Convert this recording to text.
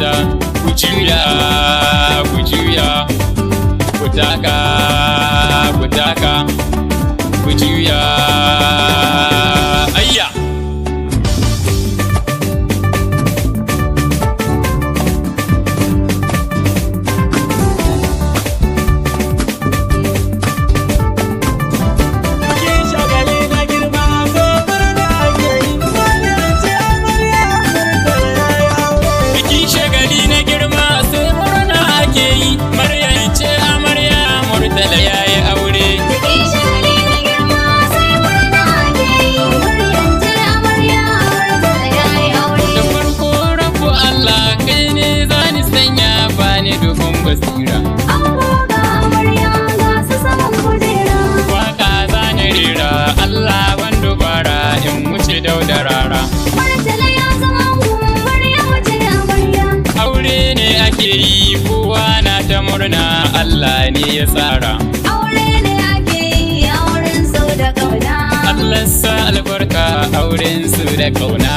mata ku juya ku juya ku taka ku taka ku juya ayya basira waka zane rera Allah wando bara in wuce daudarara aure ne ake yi kowa na ta murna Allah ne ya tsara aure ne ake yi auren su da kauna Allah sa albarka auren su da kauna